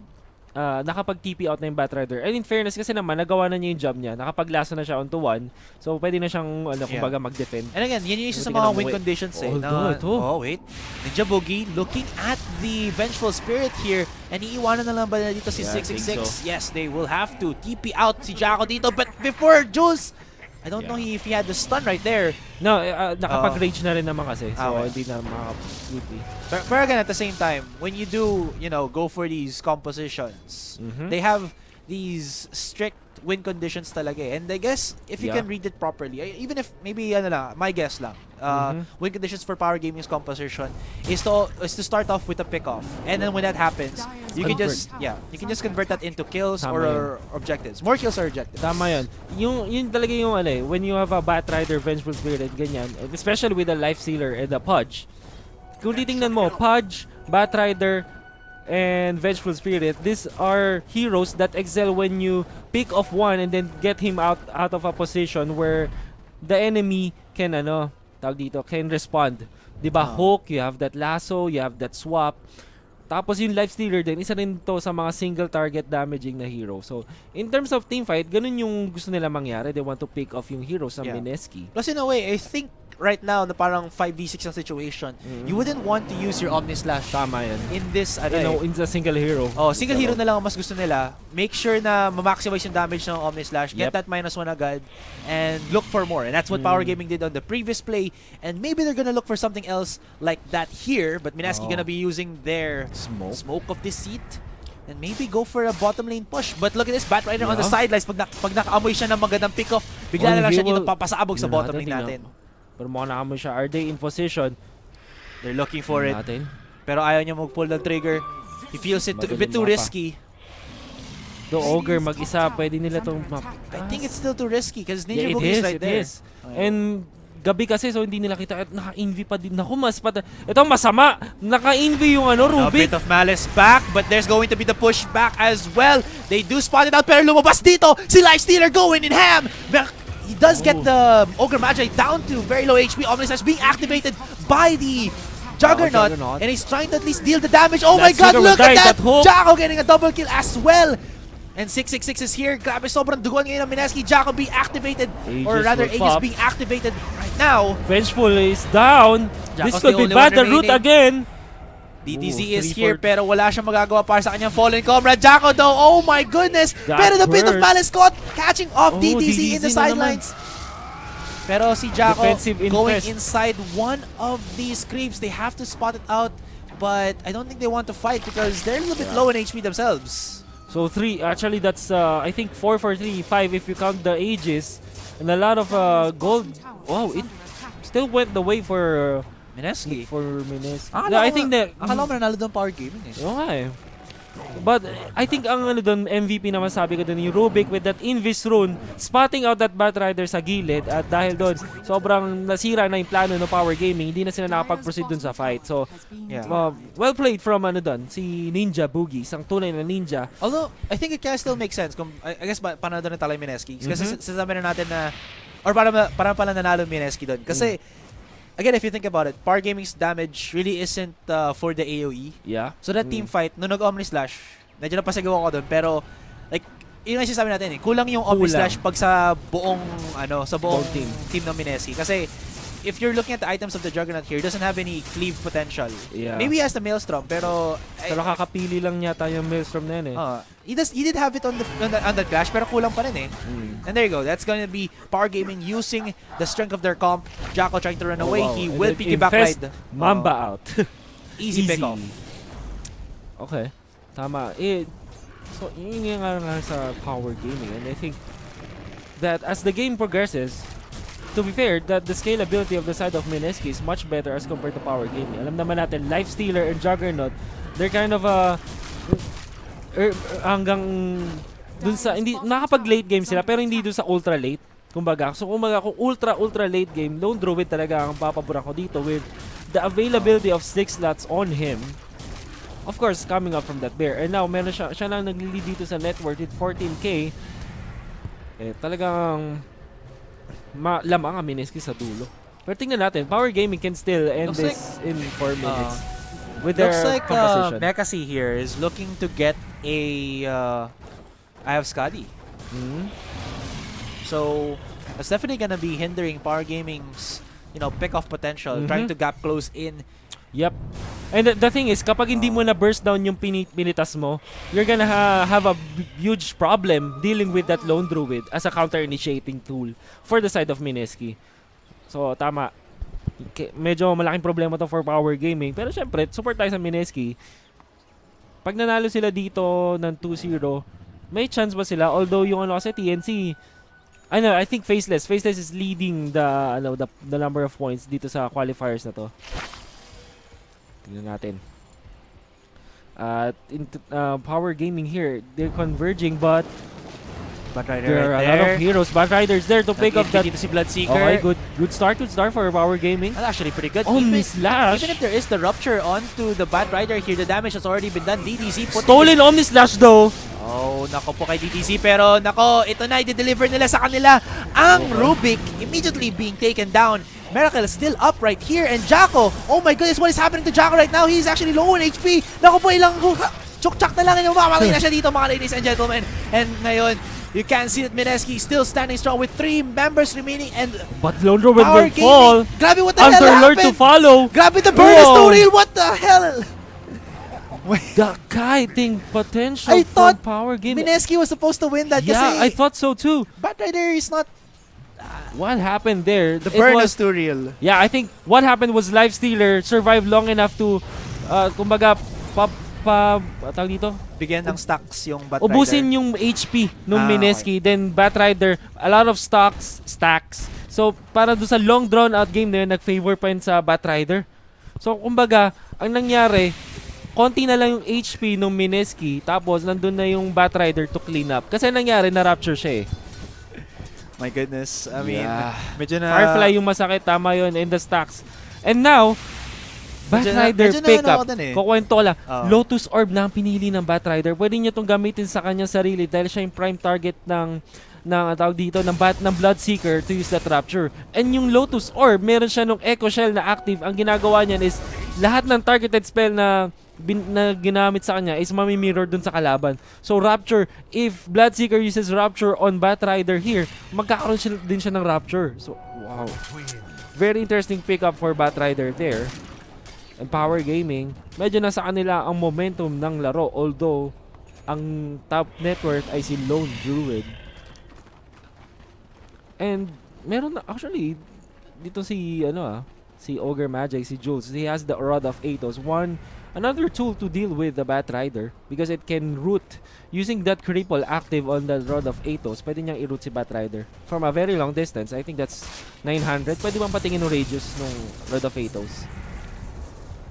nakapag-TP out na yung Batrider. And in fairness, kasi naman, nagawa na niya yung job niya. Nakapaglasa na siya onto 1. So, pwede na siyang, kumbaga, mag-defend. And again, yan yung isa sa mga win conditions eh. Oh, wait. Ninja Boogie looking at the Vengeful Spirit here. And iiwanan na lang ba dito si 666? So. Yes, they will have to TP out si Jacko dito. But before Jules, I don't know if he had the stun right there. No, nakapag-rage na rin naman kasi. So, hindi na makap-TP. Pero again, at the same time, when you do, go for these compositions, they have these strict win conditions talaga eh. And I guess, if you can read it properly, even if, maybe, my guess lang, win conditions for Power Gaming's composition is to start off with a pick-off. And then when that happens, you can just convert that into kills or objectives. More kills or objectives. Tama yan. Yun talaga yung when you have a Batrider, Vengeful Spirit, ganyan, especially with a Life Stealer and a Pudge. Kung titingnan mo, Pudge, Batrider, and Vengeful Spirit, these are heroes that excel when you pick off one and then get him out of a position where the enemy can can respond. Diba, hook, you have that lasso, you have that swap. Tapos yung Life Stealer din, isa rin to sa mga single target damaging na hero. So, in terms of team fight, ganun yung gusto nila mangyari. They want to pick off yung heroes sa Mineski. Plus in a way, I think right now na parang 5v6 ang situation, you wouldn't want to use your Omnislash. Tama yan. In this, in the single hero. Oh, single hero na lang ang mas gusto nila. Make sure na ma-maximize yung damage ng Omnislash. Get that -1 agad. And look for more. And that's what Power Gaming did on the previous play. And maybe they're gonna look for something else like that here. But Mineski gonna be using their Smoke of Deceit. And maybe go for a bottom lane push. But look at this, Batrider on the sidelines. Pag nakaamoy siya ng magandang pick-off, bigla na lang siya dito papasabog sa bottom lane natin. Pero mukhang nakamoy siya. Are they in position? They're looking for it. Pero ayaw niya mag-pull the trigger. He feels it a bit too risky. The Ogre mag-isa, pwede nila itong I think it's still too risky because Ninja Boogie is right there. And gabi kasi, so hindi nila kita. At naka-envy pa din. Naku, ito masama. Naka-envy yung Rubik. A bit of malice back, but there's going to be the push back as well. They do spot it out, pero lumabas dito. Si Life Stealer going in ham. He does get the Ogre Magi down to very low HP. Omnislash being activated by the Juggernaut, and he's trying to at least deal the damage. Oh my god, look at that! Jacko getting a double kill as well! And 666 is here. Grabe, sobrang duguan ngayon ng Mineski. Jacko being activated, or rather Aegis being activated right now. Vengeful is down. This Jacko's could the be only one bad the route remaining. again. DTZ Ooh, is 3-4. here pero wala siyang magagawa para sa kanyang fallen comrade. Jacko though, oh my goodness! That Pero the pit of burst. malice caught, catching off Oh, DTZ in the DTZ na sidelines. Pero si Jacko Defensive going infest. inside one of these creeps. They have to spot it out, but I don't think they want to fight because they're a little bit low in HP themselves. So 3, actually that's I think 4 for 3, 5 if you count the ages. And a lot of gold. Wow, it still went the way for Mineski. Mineski. Akala I think that Akala mo nanalo doon power gaming eh. Oo nga eh. But I think ang ano doon, MVP naman sabi ko doon, yung Rubik with that Invis rune, spotting out that Batrider sa gilid, at dahil doon, sobrang nasira na yung plano ng Power Gaming, hindi na sila nakapag-proceed doon sa fight. So, Yeah. well played from ano doon, si Ninja Boogie, isang tunay na ninja. Although, I think it can still make sense. Kung, I guess, paano doon natalo yung Mineski? Kasi sasabi na natin na, or para pala nanalo yung Mineski doon. Kasi, again, if you think about it, Power Gaming's damage really isn't for the AoE. Yeah. So that team fight, nung nag-Omni Slash, medyo napasigaw ako doon, pero, like, yun ang sinasabi natin eh, kulang yung Omni Kulang. Slash pag sa buong, sa buong Buong team ng Mineski. Kasi, if you're looking at the items of the Juggernaut here, it doesn't have any cleave potential. Yeah. Maybe he has the Maelstrom, pero... Pero kakapili lang yata yung Maelstrom na yun eh. He did have it on the Clash, pero kulang pa rin eh. And there you go. That's gonna be Power Gaming using the strength of their comp. Jacko trying to run away. Wow. He And will then piggyback Infest, ride. Mamba out. Easy pick off. Okay. Tama. So, yun yung nga sa Power Gaming. And I think that as the game progresses, to be fair, that the scalability of the side of Mineski is much better as compared to Power Gaming. Alam naman natin, Lifestealer and Juggernaut, they're kind of hanggang dun sa, hindi, nakapag-late game sila, pero hindi dun sa ultra late. Kumbaga, kung ultra late game, Lone Druid talaga ang papabura ko dito with the availability of 6 slots on him. Of course, coming up from that bear. And now, meron siya lang nag-lead dito sa net worth with 14k. Talagang lamang ang Mineski sa dulo. Pero tingnan natin, Power Gaming can still end Looks this in 4 minutes. With their Looks like composition. Mekasi here is looking to get a I have Skadi. So that's definitely gonna be hindering Power Gaming's pick-off potential, trying to gap close in. Yep. And the thing is, kapag hindi mo na burst down yung pinitas mo, you're gonna have a huge problem dealing with that Lone Druid as a counter-initiating tool for the side of Mineski. So, tama. Medyo malaking problema to for Power Gaming. Pero syempre, support tayo sa Mineski. Pag nanalo sila dito ng 2-0, may chance ba sila? Although yung kasi TNC, I think Faceless is leading the number of points dito sa qualifiers na to. Tingnan natin. Power Gaming here, they're converging, but there are a lot of heroes. Batriders there to pick up that. Dito si Bloodseeker. Okay, good start for Power Gaming. That's actually pretty good. Omni Slash. Even if there is the rupture onto the Batrider here, the damage has already been done. DDZ put Stolen Omni Slash though. Oh, nako po kay DDZ, pero nako, ito na i-deliver nila sa kanila. Ang Rubik immediately being taken down. Miracle still up right here, and Jacko, oh my goodness, what is happening to Jacko right now? He's actually low on HP. Nako po, ilang chuk-chak na lang yung mamamatay na siya dito, mga ladies and gentlemen. And ngayon, you can see that Mineski still standing strong with 3 members remaining, and But Lone Druid Power will fall. Gaming. Grabe, what the hell Underlord happened? to follow. Grabe, the burn is too real. What the hell? The kiting potential I thought from Power Gaming. Mineski was supposed to win that. Yeah, kasi I thought so too. Batrider is not. What happened there? The It burn was is too real. Yeah, I think what happened was Lifestealer survived long enough to, kumbaga, tawag dito? Bigyan ng stacks yung Batrider. Ubusin yung HP nung Mineski. Okay. Then Batrider, a lot of stacks. So, para doon sa long drawn out game na yun, nag-favor pa yun sa Batrider. So, kumbaga, ang nangyari, konti na lang yung HP nung Mineski, tapos nandun na yung Batrider to clean up. Kasi nangyari, na-rapture siya eh. My goodness. I mean, Yeah. medyo na... Firefly yung masakit, tama yun, in the stacks. And now, Batrider medyo na pick ano up. ako dun eh. Kukwento ko lang. Oo. Lotus Orb na ang pinili ng Batrider. Pwede niya itong gamitin sa kanyang sarili dahil siya yung prime target ng tawag dito, ng Bloodseeker to use that Rapture. And yung Lotus Orb, meron siya nung Echo Shell na active. Ang ginagawa niyan is lahat ng targeted spell na ginamit sa kanya is mamimirror dun sa kalaban. So Rapture, if Bloodseeker uses Rapture on Batrider here, magkakaroon din siya ng Rapture. So, wow. Very interesting pickup for Batrider there. And Power Gaming, medyo nasa kanila ang momentum ng laro. Although, ang top net worth ay si Lone Druid. And, meron na, actually, dito si, si Ogre Magic, si Jules, he has the Rod of Athos. Another tool to deal with the Batrider because it can root using that cripple active on the Rod of Athos. Pwede niyang i-root si Batrider from a very long distance. I think that's 900. Pwede bang patingin ng radius ng Rod of Athos?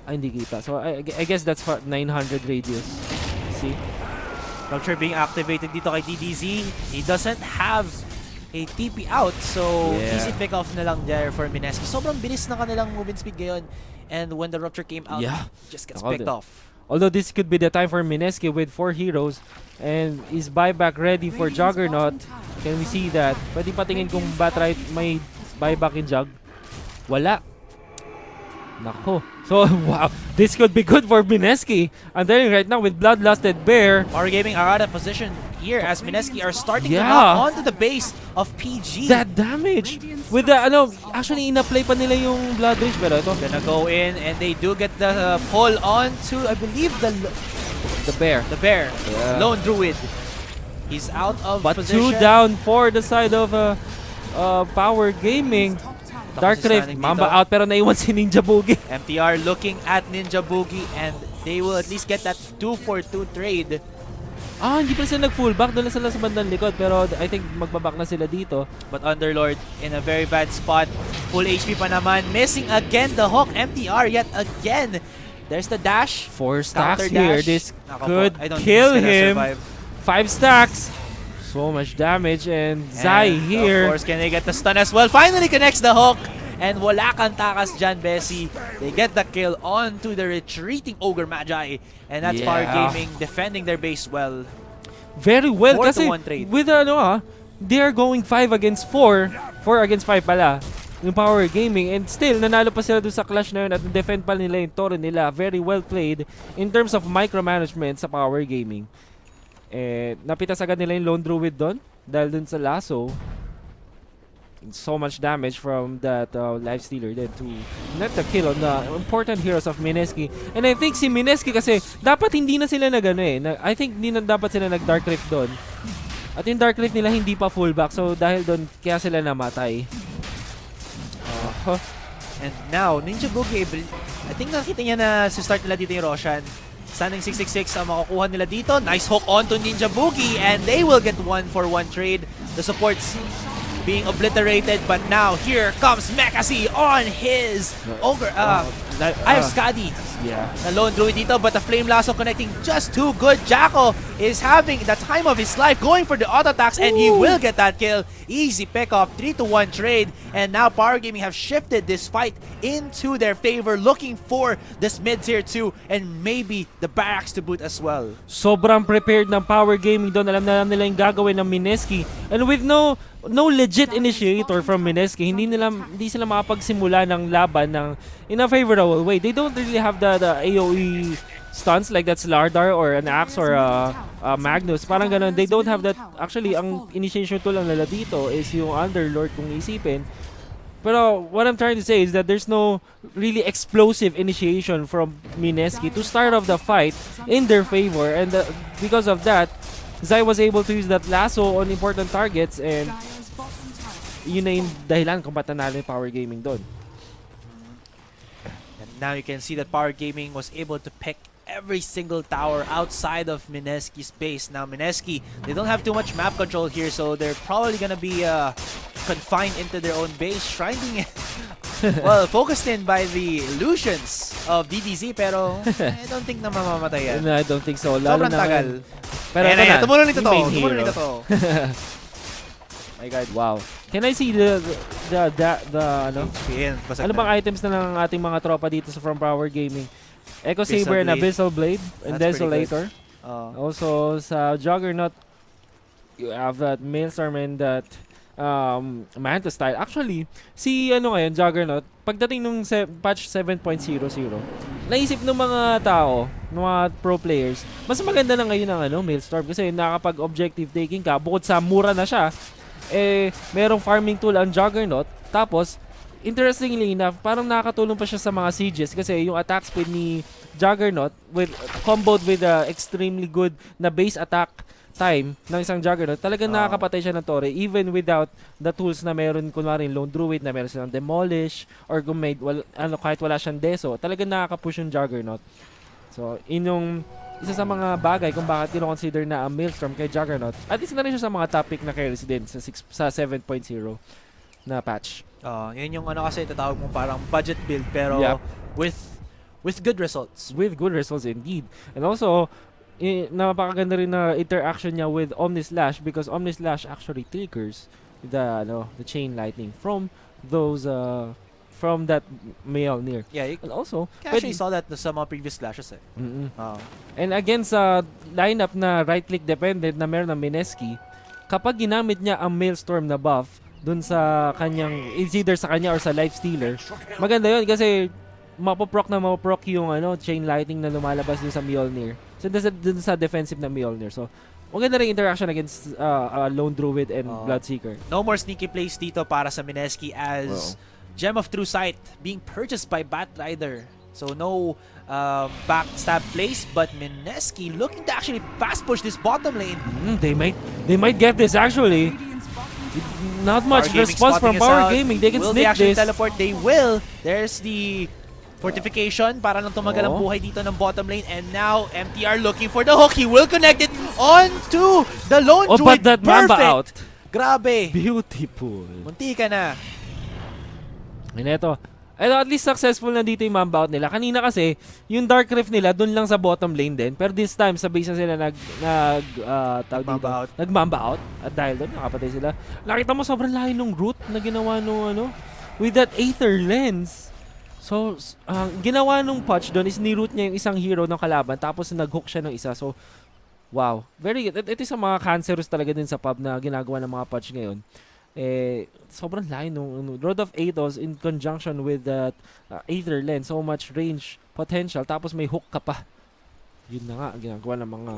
Ay, hindi kita. So, I guess that's 900 radius. See? Rupture being activated dito kay DDZ. He doesn't have a TP out. So, easy pick-off na lang there for Mineski. Sobrang bilis na kanilang movement speed ngayon. And when the Rupture came out, just gets picked off. Although this could be the time for Mineski with 4 heroes. And is buyback ready for Juggernaut? Can we see that? Pwede patingin kung Batright may buyback in Jug. Wala. Nako. So, wow. This could be good for Mineski. I'm telling you right now with Bloodlusted Bear. Power Gaming are out of position here as Mineski are starting to knock onto the base of PG. That damage. With the, actually ina-play pa nila yung Blood Rage. Pero ito. Gonna go in and they do get the pull on to, I believe, the Bear. The Bear. Yeah. Lone Druid. He's out of position. But 2 down for the side of Power Gaming. Dark Rift, Mamba out pero naiwan si Ninja Boogie. MTR looking at Ninja Boogie and they will at least get that 2-for-2 trade. Hindi pa sila nag-fullback. Doon na sila sa bandang likod pero I think magbaback na sila dito. But Underlord in a very bad spot. Full HP pa naman. Missing again the Hawk. MTR yet again. There's the dash. 4 stacks Counter here. dash. This could kill him. 5 stacks. So much damage and Zai here. Of course, can they get the stun as well? Finally connects the hook. And wala kang takas dyan, Bessie. They get the kill onto the retreating Ogre Magi. And that's Power Gaming defending their base well. Very well. 4-to-1 trade. With they are going 5 against 4. 4 against 5 pala. Yung Power Gaming. And still, nanalo pa sila doon sa clash na yun at defend pa nila yung Toro nila. Very well played in terms of micromanagement sa Power Gaming. Napitas agad nila yung Lone Druid doon dahil dun sa lasso. So much damage from that Lifestealer then to net the kill on the important heroes of Mineski. And I think si Mineski kasi dapat hindi na sila I think hindi na dapat sila nag-Dark Rift doon. At yung Dark Rift nila hindi pa fullback. So dahil doon kaya sila namatay. And now, Ninja Boogie, I think nakita niya na si start nila dito yung Roshan. Standing 666 ang makukuha nila dito. Nice hook onto Ninja Boogie and they will get 1-for-1 trade. The supports being obliterated, but now here comes Mekasi on his Ogre. I have Skadi. Yeah. The Lone Druid dito, but the Flame Lasso connecting just too good. Jacko is having the time of his life going for the auto attacks and he will get that kill. Easy pick-off, 3-to-1 trade. And now Power Gaming have shifted this fight into their favor, looking for this mid-tier 2 and maybe the barracks to boot as well. Sobrang prepared ng Power Gaming doon. Alam na nila yung gagawin ng Mineski. And with no legit initiator from Mineski, hindi sila makapagsimula ng laban ng in a favorable way. They don't really have the AoE stunts like that's Lardar or an Axe or Magnus. Parang ganun. They don't have that. Actually, ang initiation tool lang nila dito is yung Underlord kung isipin. Pero what I'm trying to say is that there's no really explosive initiation from Mineski to start off the fight in their favor. And because of that, Zai was able to use that lasso on important targets and yun na yung dahilan kung ba't nanalo yung Power Gaming doon. And now you can see that Power Gaming was able to pick every single tower outside of Mineski's base. Now Mineski, they don't have too much map control here, so they're probably gonna be confined into their own base, shrining well, focused in by the illusions of DDZ, pero I don't think na mamamatay yan. No, I don't think so. Lalo sobrang tagal. Pero ito tumulo nito to. My God, wow. Can I see the ano? Ano bang items na ng ating mga tropa dito sa From Power Gaming? Echo Saber and Abyssal Blade and Desolator. Also sa Juggernaut, you have that Maelstrom and that Manta style. Actually, si ngayon, Juggernaut, pagdating nung patch 7.00, naisip ng mga tao, ng mga pro players, mas maganda na ngayon ang Maelstrom kasi nakapag-objective taking ka, bukod sa mura na siya, merong farming tool ang Juggernaut, tapos interestingly enough, parang nakakatulong pa siya sa mga sieges kasi yung attack speed ni Juggernaut with comboed with extremely good na base attack time ng isang Juggernaut, talagang nakakapatay siya ng Torre even without the tools na meron, kunwari Lone Druid na meron silang Demolish or kung may, kahit wala siyang Deso, talagang nakakapush yung Juggernaut. So, yung isa sa mga bagay kung bakit kino-consider na ang Maelstrom kay Juggernaut, at least na rin siya sa mga topic na carries din sa 7.0 na patch. Yun yung kasi tatawag mo parang budget build pero with good results. With good results indeed. And also, napakaganda rin na interaction niya with Omnislash because Omnislash actually triggers the chain lightning from those from that Mjolnir. Yeah, you and also actually saw that sa mga previous slashes eh. And again sa lineup na right click dependent na meron ng Mineski, kapag ginamit niya ang Maelstrom na buff dun sa kanyang, it's either sa kanya or sa Life Stealer, maganda yun kasi mapoproc yung chain lightning na lumalabas dun sa Mjolnir. So dun sa defensive na Mjolnir. So maganda rin interaction against Lone Druid and Bloodseeker. No more sneaky plays dito para sa Mineski as Gem of True Sight being purchased by Batrider. So no backstab plays, but Mineski looking to actually fast push this bottom lane. They might get this actually. Not much response from Power Gaming. They can will sneak they actually this. Teleport? They will. There's the fortification para lang tumagal ang buhay dito ng bottom lane, and now MTR looking for the hook. He will connect it onto the Lone Druid. But that Mamba out. Grabe. Beautiful. Munti ka na. And ito, at least successful na dito yung Mamba out nila. Kanina kasi, yung Dark Rift nila, dun lang sa bottom lane din. Pero this time, sa base na sila nag-Mamba out. At dahil doon, nakapatay sila. Nakita mo sobrang layo ng route na ginawa nung with that Aether Lens. So, ginawa nung patch doon is ni-root niya yung isang hero ng kalaban tapos nag-hook siya ng isa. So, wow. Very good. Ito yung mga cancerous talaga din sa pub na ginagawa ng mga patch ngayon. Sobrang layo nung Road of Aethos in conjunction with that Aether Lens. So much range potential. Tapos may hook ka pa. Yun na nga, ginagawa ng mga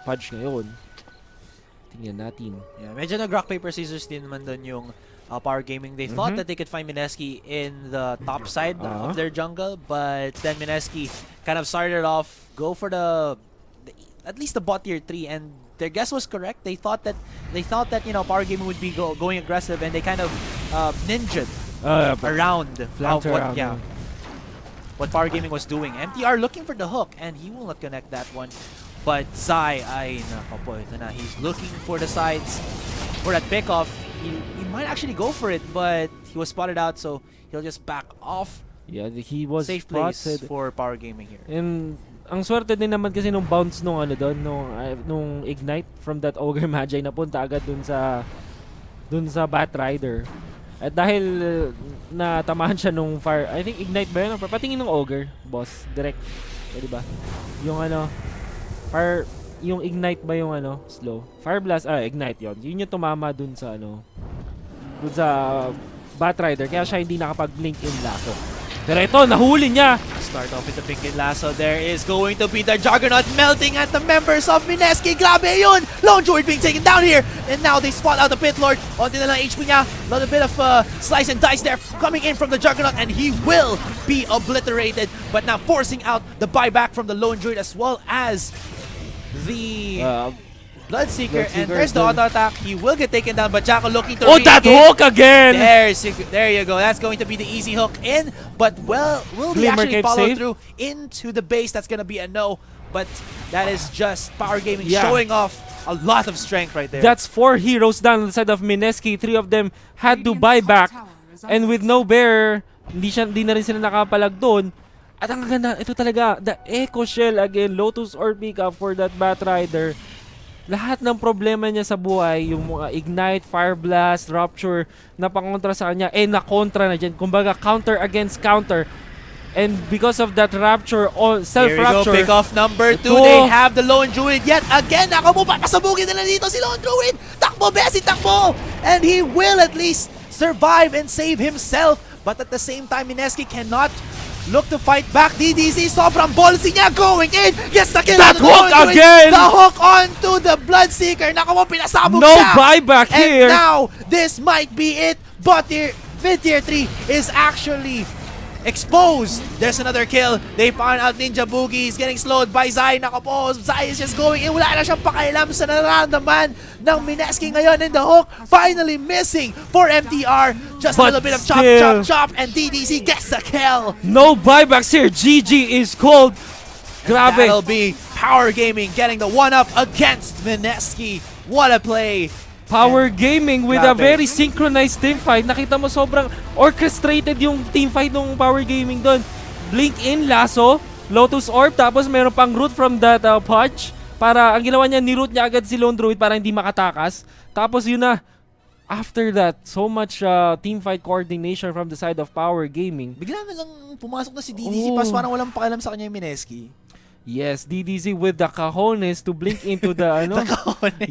patch ngayon. Tingnan natin. Yeah, medyo nag-rock, paper, scissors din naman doon yung Power Gaming. They thought that they could find Mineski in the top side of their jungle, but then Mineski kind of started off, go for at least the bot tier 3, and their guess was correct. They thought that Power Gaming would be going aggressive, and they kind of ninja'd around what Power Gaming was doing. MTR looking for the hook, and he will not connect that one. But Zai, ito na. He's looking for the sides for that pickoff. He might actually go for it, but he was spotted out, so he'll just back off. Yeah, he was safe place for Power Gaming here. And ang swerte din naman kasi nung bounce nung nung Ignite from that Ogre Magi napunta agad dun sa Batrider. At dahil natamaan siya nung fire, I think Ignite ba yun? Patingin ng Ogre, boss, direct. Di ba? Yung fire, yung Ignite ba yung slow? Fire Blast, Ignite yon. Yun yung tumama dun sa dun sa Batrider, kaya siya hindi nakapag-blink in lasso. Pero ito, nahuli niya! Start off with the blink in lasso. There is going to be the Juggernaut melting at the members of Mineski. Grabe yun! Lone Druid being taken down here. And now they spot out the Pit Lord. Onti na lang HP niya. A little bit of slice and dice there coming in from the Juggernaut, and he will be obliterated. But now forcing out the buyback from the Lone Druid as well as the Bloodseeker, and there's the auto attack. He will get taken down, but Jacko looking to that hook again! There you go. That's going to be the easy hook in, but will he actually follow through into the base? That's going to be a no, but that is just Power Gaming showing off a lot of strength right there. That's 4 heroes down on the side of Mineski. 3 of them had to buy back, and with no bear, hindi na rin sila nakapalag doon. At ang ganda, ito talaga, the Echo Shell again, Lotus Orb pickup for that Batrider. Lahat ng problema niya sa buhay, yung mga Ignite, Fire Blast, Rupture, na pangontra sa kanya, nakontra na dyan. Kumbaga, counter against counter. And because of that Rapture, self-Rapture. Here we go, pick off number 2. They have the Lone Druid yet again. Ako mo, papasabugin nila dito si Lone Druid. Takbo, Bessie, takbo! And he will at least survive and save himself. But at the same time, Mineski cannot look to fight back. DDZ, sobrang ballsy niya, going in. Yes, the kill. That hook again! The hook onto the Bloodseeker. Nako mo, pinasabog no siya. buyback here. And now, this might be it. But here, Mid tier 3 is actually exposed. There's another kill. They found out Ninja Boogie is getting slowed by Zai. Nakapos. Zai is just going in. Wala na siyang pakailam sa nararamdaman ng Mineski ngayon. And the hook finally missing for MTR. Just a But little bit of still, chop, and DDC gets the kill. No buybacks here. GG is called. Grabe. That'll be Power Gaming getting the one-up against Mineski. What a play. Power Gaming with a Grabe. very synchronized team fight. Nakita mo sobrang orchestrated yung team fight ng Power Gaming doon. Blink in, lasso, Lotus Orb, tapos meron pang root from that Pudge. Para ang ginawa niya, ni-root niya agad si Lone Druid para hindi makatakas. Tapos yun na, after that, so much team fight coordination from the side of Power Gaming. Bigla na lang pumasok na si DDC. Oh. Pas parang walang pakialam sa kanya yung Mineski. Yes, DDZ with the cojones to blink into the ano.